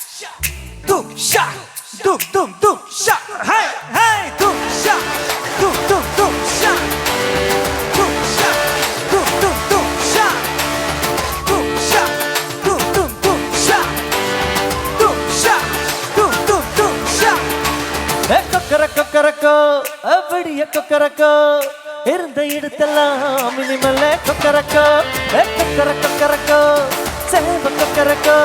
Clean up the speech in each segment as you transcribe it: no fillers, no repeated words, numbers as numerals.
Tum sha, tum tum tum sha, hey hey, tum sha, tum tum tum sha, tum sha, tum tum tum sha, tum sha, tum tum tum sha, tum sha, tum tum tum sha. Hey kokorako, abadiya kokorako, irundha iduthellam minimale kokorako, hey kokorako, seva kokorako.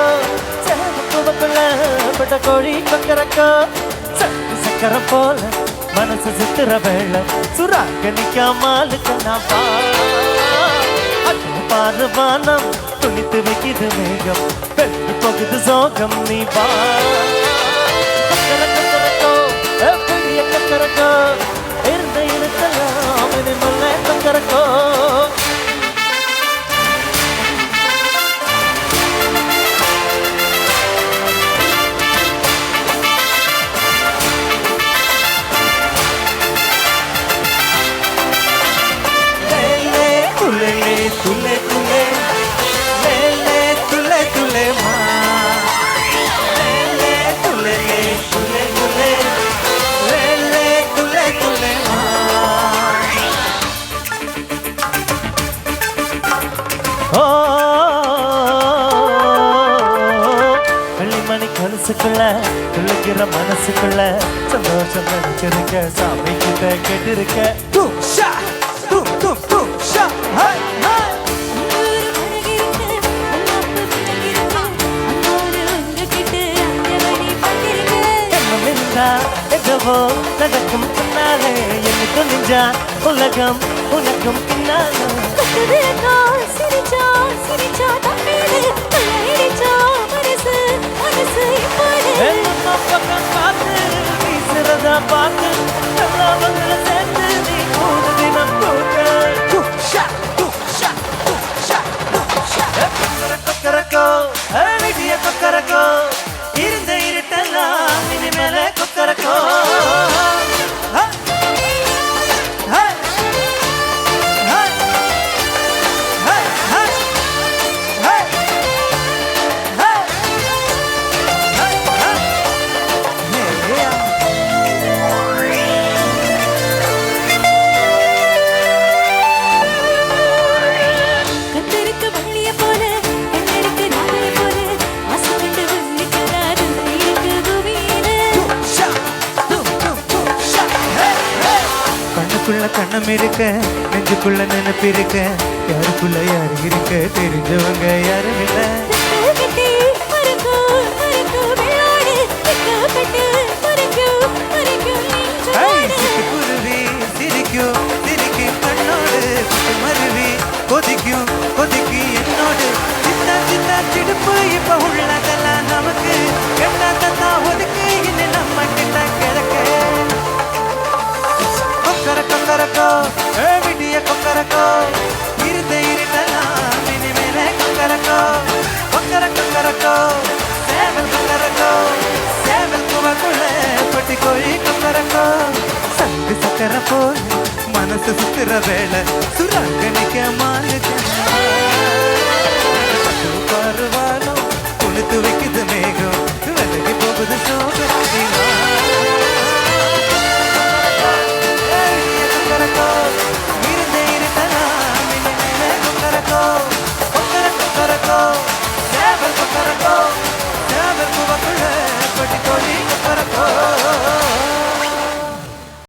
பட்ட கோழி கொக்கரக்கோ சட்டு சக்கரம் போல மனசு சித்திர வேள சுறாக்க நிக்காமலுக்கு நான் பாரு வானம் துணித்து வைக்கிது மேகம் பெற்று போகுது சோகம் நீ வா கொக்கரக்கோ பெரிய கொக்கரக்கோ இருந்த இருக்கலாம் இனிமல்ல கொக்கரக்கோ तुले तुले ले ले तुले तुले माँ ले ले तुले ले तुले तुले ले ले तुले तुले माँ ओ कल्ली मणि कनसुकुள்ள துள்ளுகிற மனசுக்குள்ள சந்தோஷம் நினைச்சிருக்க சாமி கிட்ட கேட்டிருக்க tum sha tum tum tum sha hey hey எகவோ நடக்கும் பின்னாலே எனக்கு நெஞ்சா உலகம் உனக்கும் பின்னாலே சிரிச்சா சிரிச்சா தப்பேது இடிச்சா மனசு மனசு பக்கம் பார்த்து வீசுறதா பார்த்து எல்லாவங்கள சேர்த்து நீ கூடு தினம் கொக்கரக்கோ விடிய கொக்கரக்கோ இருந்த இருட்டெல்லாம் இனிமேல கொக்கரக்கோ கண்ணம் இருக்க நெஞ்சுக்குள்ள நினைப்பு இருக்க யாருக்குள்ள யாரு இருக்க தெரிஞ்சவங்க யாரும் இல்ல குருவி சிரிக்கும் சிரிக்கும் கண்ணோடு மருவி கொதிக்கும் கொதிக்கு என்னோடு சின்ன சின்ன சிடுப்பு இப்ப உள்ளதெல்லாம் நமக்கு கெட்டாத்தா ஒதுக்கு இன்னும் நம்ம கிட்ட கிடக்க கொக்கரக்கோ விடிய கொக்கரக்கோ இருந்த இருட்டலாம் இனிமேலே கொக்கரக்கோ கொக்கரக்கோ சேவல் கொக்கரக்கோ சேவல் குவக்குள்ள பட்டி கோழி கொக்கரக்கோ சங்கு சக்கர போல் மனசு சுத்துற வேளை சுராங்க நிக்க மாலுக்கு பாருவானோ துணித்து வைக்குது மேக